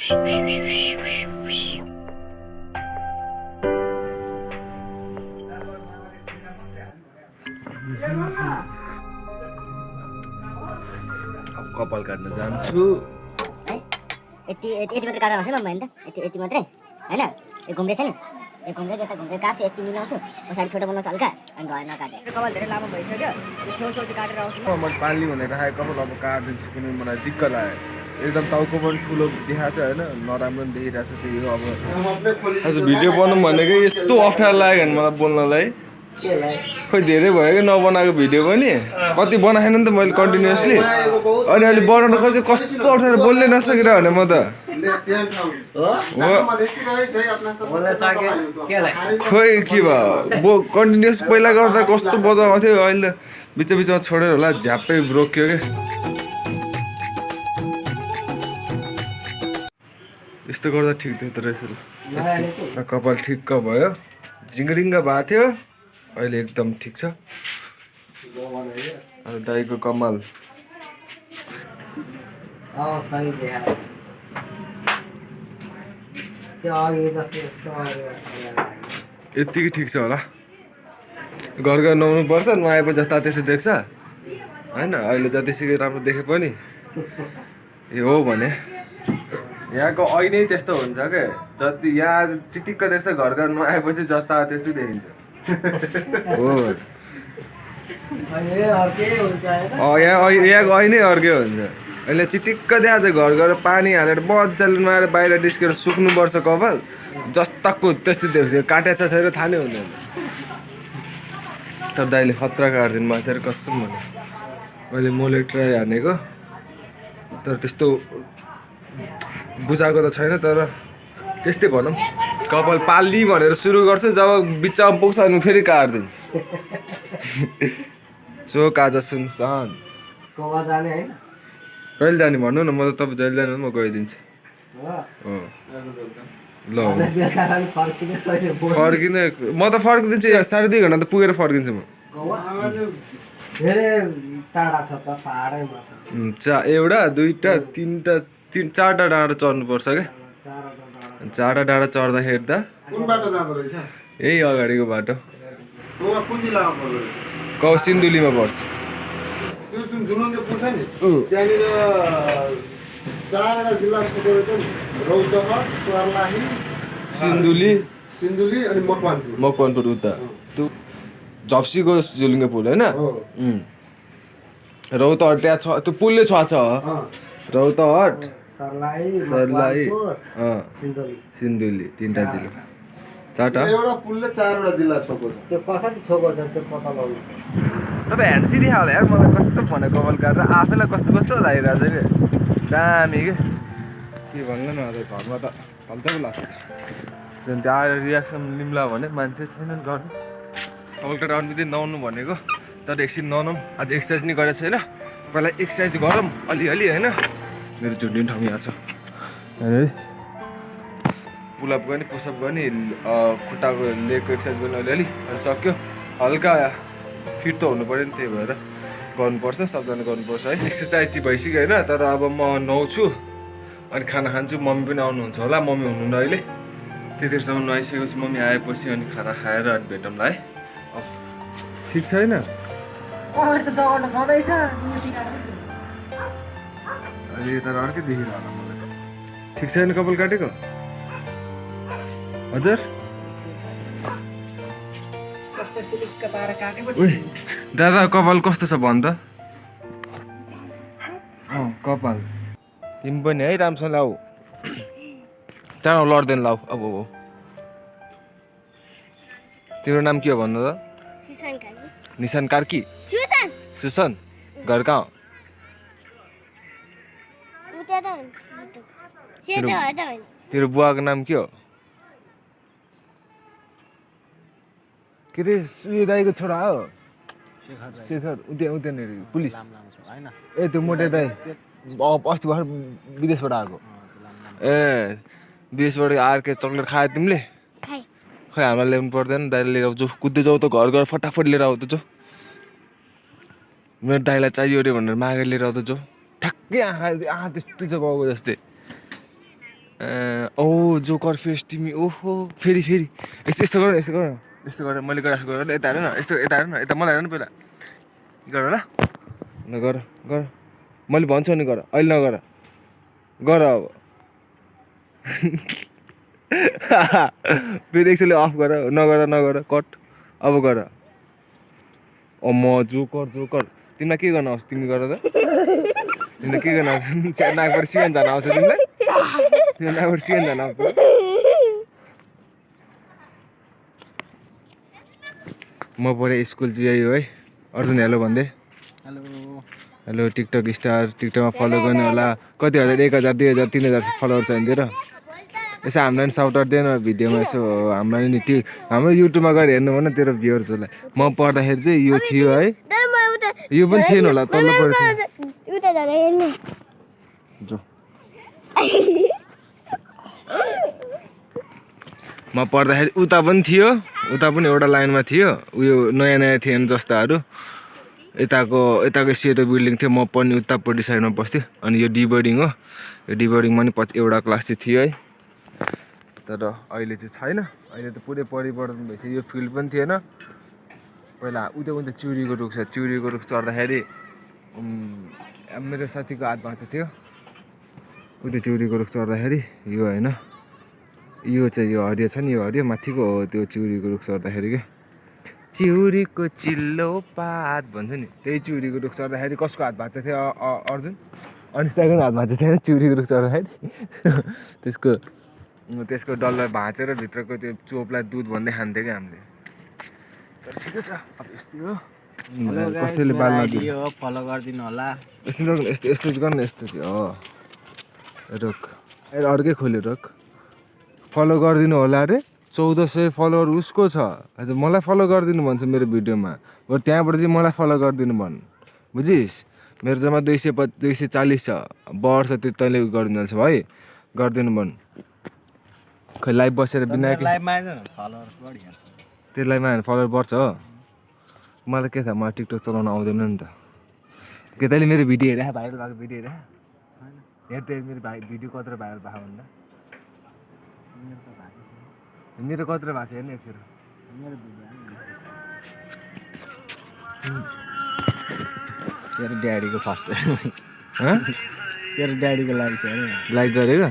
अब कपाल काट्न जान्छु यति मात्रै काट्न आउँछ नि त यति मात्रै हैन यो घुम्दै छ नि यो घुम्दै त्यता घुम्दै काट्छु यति मिलाउँछु पछाडि छोटो बनाउँछु हल्का अनि भएन काट्ने कपाल धेरै लामो भइसक्यो यो छेउ चाहिँ काटेर आउँछु मैले पाल्ने भनेर राखेको कपाल अब काटिदिन्छु किनकि मलाई दिक्क लाग्यो एकदम टाउको पनि ठुलो देखाएको छ होइन नराम्रो पनि देखिरहेको छ त्यही हो अब आज भिडियो बनाउँ भनेको यस्तो अप्ठ्यारो लाग्यो नि मलाई बोल्नलाई खोइ धेरै भयो कि नबनाएको भिडियो पनि कति बनाएन नि त मैले कन्टिन्युसली अनि अहिले बनाउनु खोजेँ कस्तो अप्ठ्यारो बोल्नै नसकेर भने म त खोइ के भयो कन्टिन्युस पहिला गर्दा कस्तो बजाएको थियो अहिले त बिचमा छोडेर होला झ्याप्पै रोक्यो क्या यस्तो गर्दा ठिक थियो त रहेछ कपाल ठिक्क भयो झिङ्रिङ्ग भएको थियो अहिले एकदम ठिक छ दाइको कमाल यत्तिकै ठिक छ होला घर नुहाउनु पर्छ नुहाएपछि जता त्यस्तै देख्छ होइन अहिले जतिसुकै राम्रो देखे पनि यो हो भने यहाँको ऐनै त्यस्तो हुन्छ क्या जति यहाँ चिटिक्क देख्छ घर नुहाएपछि जता त्यस्तै देखिन्छ हो यहाँको ऐनै अर्कै हुन्छ अहिले चिटिक्क देखाएको छ घर पानी हालेर मजाले नुहाएर बाहिर निस्केर सुक्नुपर्छ कपाल जस्ताको त्यस्तै देख्छ काटेछ छैन थाहा नै हुँदैन तर दाइले खतरा काट्दिनु भएको थियो कसम भने मैले मोलेट्राई हानेको तर त्यस्तो बुझाएको त छैन तर त्यस्तै भनौँ कपाल पाल्ली भनेर सुरु गर्छु जब बिचमा पुग्छ अनि फेरि काटिदिन्छु चोक आज सुनसान कहिले जाने भन्नु न म त तपाईँ जहिले जानु म गइदिन्छु ल फर्किने म त फर्किदिन्छु 2.5 घन्टा त पुगेर फर्किन्छु म एउटा दुईवटा तिनवटा 4टा डाँडा चढ्नुपर्छ क्या 4टा डाँडा चढ्दाखेरि त यही अगाडिको बाटो सिन्धुलीमा पर्छ सिन्धुली अनि मकवानपुर उता त्यो झप्सीको झुलुङ्गे पुल होइन रौतहट त्यहाँ छ त्यो पुलले छ रौतहट सर्लाही सिन्धुली 3टा जिल्ला 4टा एउटा पुलले 4वटा जिल्ला छोको छ त्यो कसरी छोको छ त्यो पत्ता लगाउनु तपाईँ ह्यान्सी देखा होला यार मलाई कस्तो भने कपाल काटेर आफैलाई कस्तो लागिरहेको छ कि दामी के भन्नु न अब घरमा त हल्का लाग्छ झन् त्यो आएर रियाक्सन लिम्ला भने मान्छे छैनन् गर्नु कपाल काटेर अन्तिम नआउनु भनेको तर एकछिन नआउनु आज एक्सर्साइज नि गरेको छैन पहिला एक्सर्साइज गरौँ अलिअलि होइन मेरो झुन्डिने ठाउँ यहाँ छ यहाँनिर पुलअप गर्ने पुसअप गर्ने खुट्टाको लेगको एक्सर्साइज गर्ने अलिअलि अनि सक्यो हल्का फिट त हुनु पऱ्यो नि त्यही भएर गर्नुपर्छ सबजना गर्नुपर्छ है एक्सर्साइज चाहिँ भइसक्यो होइन तर अब म नुहाउँछु अनि खाना खान्छु मम्मी पनि आउनुहुन्छ होला मम्मी हुनुहुन्न अहिले त्यतिखेरसम्म नुहाइसकेपछि मम्मी आएपछि अनि खाना खाएर अनि भेटौँला है अब ठिक छैन अहिले तर अर्कै देखिरह होला मलाई ठिक छैन कपाल काटेको हजुर दादा कपाल कस्तो छ भन् त कपाल तिमी पनि है राम्रोसँग लाऊ चाँडो लड्दैन लाऊ अब तिम्रो नाम के हो भन्नु त निशान कार्की सुसन घर कहाँ तेरो बुवाको नाम के हो के अरे सुय दाईको छोरा हो शेखर उत्यहाँनिर पुलिस ए त्यो मोटे दाई अस्ति भर्खर विदेशबाट आएको ए विदेशबाट आएर के चक्लेट खायो तिमीले खै हामीलाई ल्याउनु पर्दैन दाइले लिएर आउँछु कुद्दै जाऊ त घर गएर फटाफट लिएर आऊ त जो मेरो दाइलाई चाहियो अरे भनेर मागेर लिएर आउँदा जो ठ्याक्कै आँखा त्यस्तै छ बाउको जस्तै ओ जोकर फेस तिमी ओहो फेरि यस्तो गर मैले गरेर यता हेर न यस्तो यता हेर न यता मलाई हेर न पहिला गर ल गर मैले भन्छु नि गर अहिले नगर अब फेरि एकचोटि अफ गर नगर कट अब गर म जोकर तिमीलाई के गर्न आउँछ तिमी गर त तिमीलाई के गर्न आउँछ नाकबाट सिगान जान आउँछ तिमीलाई नाकबाट सिगान जान आउँछ म पढेँ स्कुल चाहिँ यही हो है अर्जुन हेलो भन्दै हेलो टिकटक स्टार टिकटकमा फलो गर्ने होला कति हजार 1000 2000 3000 फलोवर छ नि तेरो यसो हामीलाई पनि साउट आउट दिएन भिडियोमा यसो हामीलाई नि हाम्रो युट्युबमा गएर हेर्नु भन तेरो भ्युअर्सहरूलाई म पढ्दाखेरि चाहिँ यो थियो है यो पनि थिएन होला तल्लो पढ्थ्यो म पढ्दाखेरि उता पनि थियो उता पनि एउटा लाइनमा थियो उयो नयाँ थिएन जस्ताहरू यताको सेतो बिल्डिङ थियो म पढ्ने उतापट्टि साइडमा बस्थ्यो अनि यो डी बोर्डिङ हो यो डी बोर्डिङमा नि पछि एउटा क्लास चाहिँ थियो है तर अहिले चाहिँ छैन अहिले त पुरै परिवर्तन भइसक्यो यो फिल्ड पनि थिएन पहिला उता चिउरीको रुख छ चिउरीको रुख चढ्दाखेरि मेरो साथीको हात भाँच्यो थियो उता चिउरीको रुख चढ्दाखेरि यो होइन यो चाहिँ यो हरियो छ नि यो हरियो माथिको हो त्यो चिउरीको रुख चढ्दाखेरि क्या चिउरीको चिल्लो पात भन्छ नि त्यही चिउरीको रुख चढ्दाखेरि कसको हात भाँच्यो थियो अर्जुन अनिस्ताको हात भाँच्यो थियो चिउरीको रुख चढ्दाखेरि त्यसको डल्लाई भाँचेर भित्रको त्यो चोपलाई दुध भन्दै खान्थ्यो क्या हामीले तर ठिकै छ अब यस्तै हो कसैले बाल नदियो फलो गरिदिनु होला यस्तो गर्न यस्तो चाहिँ हो रोक अर्कै खोल्यो रोक फलो गरिदिनु होला अरे 1400 फलोवर उसको छ हजुर मलाई फलो गरिदिनु भन्छ मेरो भिडियोमा बरु त्यहाँबाट चाहिँ मलाई फलो गरिदिनु भन् बुझिस् मेरो जम्मा 240 छ वर्ष त्यो तैँले गरिदिनु जान्छ भाइ गरिदिनु भन् खै लाइभ बसेर बिनायक त्यो लाइभमा फलोवर बढ्छ हो मलाई के थाहा मलाई टिकटक चलाउन आउँदैन नि त के तैँले मेरो भिडियो हेरे भाइरल भएको भिडियो हेर मेरो भिडियो कत्रो भाइरल भएको भन्दा मेरो कत्रो भएको छ हेर्नु एकखेर तेरो ड्याडीको फर्स्ट तेरो ड्याडीको लाइक गरेको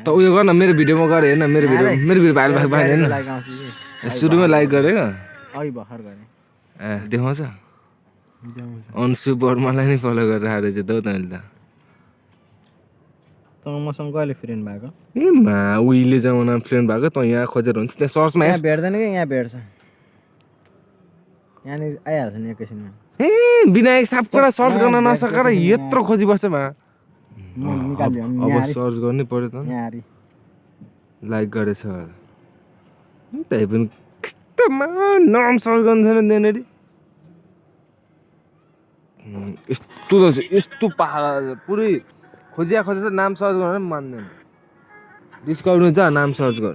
त उयो गर्न मेरो भिडियोमा गएर हेर्न मेरो भिडियो भाइरल भएको भएन हेर्न सुरुमा लाइक गरेको ए देखाउँछ अन्सु बर्मालाई नै फलो गरेर आएर चाहिँ त तैँले त मसँग कहिले फ्रेन्ड भएको ए मा उहिले जमानामा फ्रेन्ड भएको त यहाँ खोजेर हुन्छ त्यहाँ सर्चमा यहाँ भेट्दैन कि यहाँ भेट्छ यहाँनिर आइहाल्छ नि एकैछिनमा ए विनायक सापकोटा सर्च गर्न नसकेर यत्रो खोजी बस्छ मा अब सर्च गर्नै पर्यो त लाइक गरेछ त्यही पनि कस्तोमा नाम सर्च गर्नु छैन त्यहाँनिर यस्तो पहाड पुरै खोजिया नाम सर्च गर्न पनि मान्दैन डिस्कभरमा जा नाम सर्च गर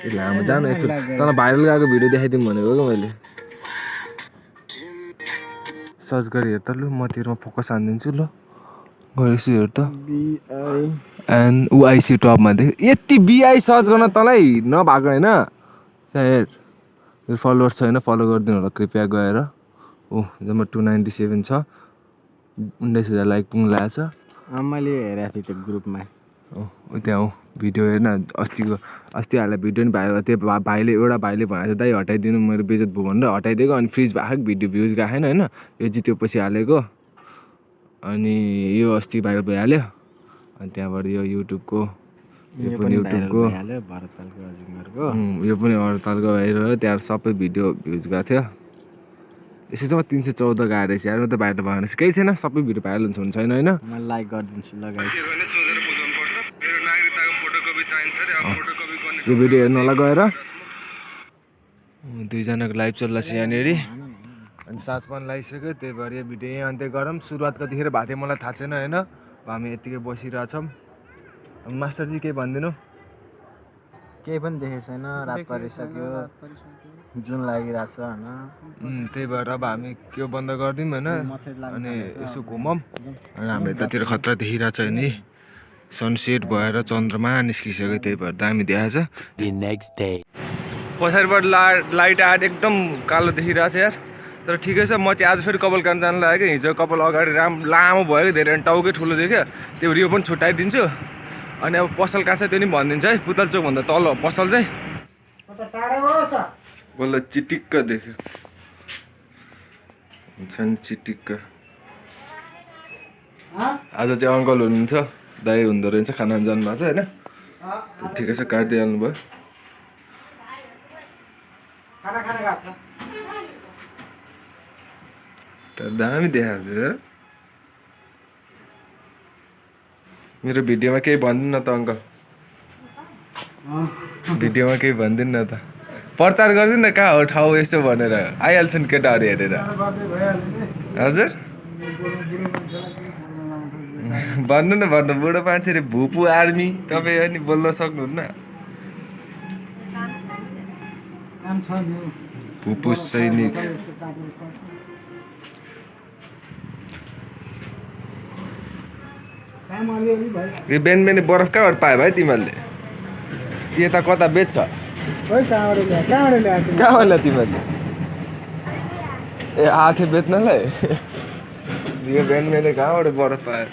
ए लामो जानु एकखेर तँलाई भाइरल गएको भिडियो देखाइदिउँ भनेको क्या मैले सर्च गरी हेर त लु म तेरोमा फोकस हानिदिन्छु ल गरेछु हेर त एन्ड उआइसी टपमा देख यति बिआई सर्च गर्न तँलाई नभएको होइन त्यहाँ हेर मेरो फलोवर्स छैन फलो गरिदिनु होला कृपया गएर ओह जम्मा 297 छ 19,000 लाइक पुग्नु लागेको छ मैले हेरेको थिएँ त्यो ग्रुपमा ओ त्यहाँ हो भिडियो हेर्न अस्ति हालेर भिडियो नि भाइरल त्यो भाइले एउटा भाइले भनेको दाइ हटाइदिनु मेरो बेइज्जत भयो भनेर हटाइदिएको अनि फ्रिज भएको भिडियो भ्युज गएको छैन होइन यो जितेपछि हालेको अनि यो अस्ति भाइरल भइहाल्यो अनि त्यहाँबाट यो युट्युबको यो पनि हडतालको भाइरल त्यहाँ सबै भिडियो भ्युज गएको थियो यसो चाहिँ 314 गएको रहेछ यार त भाइरल भएन केही छैन सबै भिडियो भाइरल हुन्छ भने छैन होइन म लाइक गरिदिन्छु यो भिडियो हेर्नु होला गएर दुईजनाको लाइभ चल्दैछ यहाँनिर अनि साँझ पनि लागिसक्यो त्यही भएर यो भिडियो यहाँ अन्त्य गरौँ सुरुवात कतिखेर भएको थियो मलाई थाहा छैन होइन हामी यत्तिकै बसिरहेछौँ मास्टरजी केही भनिदिनु केही पनि देखेको छैन रात परिसक्यो जुन लागिरहेछ होइन त्यही भएर अब हामी के बन्द गरिदिउँ होइन अनि यसो घुमौँ अनि हाम्रो यतातिर खतरा देखिरहेछ नि सनसेट भएर चन्द्रमा निस्किसक्यो त्यही भएर दामी देखाएको छ The next day. पछाडिबाट लाइट आएर एकदम कालो देखिरहेको छ यार तर ठिकै छ म चाहिँ आज फेरि कपाल काट्न जानु लाग्यो हिजो कपाल अगाडि लामो भयो कि धेरै टाउकै ठुलो देख्यो त्यो भएर यो पनि छुट्याइदिन्छु अनि अब पसल कहाँ छ त्यो नि भनिदिन्छ है पुतल चोकभन्दा तल पसल चाहिँ बल्ल चिटिक्क देख्यो हुन्छ नि चिटिक्क आज चाहिँ अङ्कल हुनुहुन्छ दाइ हुँदो रहेछ खाना जानुभएको छ होइन ठिकै छ काट्दै हाल्नुभयो तर दामी देखाएको छ मेरो भिडियोमा केही भनिदिनु न त अङ्कल भिडियोमा केही भनिदिनु न त प्रचार गरिदिनु न कहाँ हो ठाउँ यसो भनेर आइहाल्छन् केटाहरू हेरेर हजुर भन्नु न भन्नु बुढो मान्छेले भुपु आर्मी तपाईँ अनि बोल्न सक्नुहुन्न भुपु सैनिक यो बिहान बिहानै बरफ कहाँबाट पायो भाइ तिमीहरूले यता कता बेच्छ कहाँबाट ल्या तिमीहरूले ए आथे बेच्नलाई यो बिहान बिहानै कहाँबाट बरफ पायो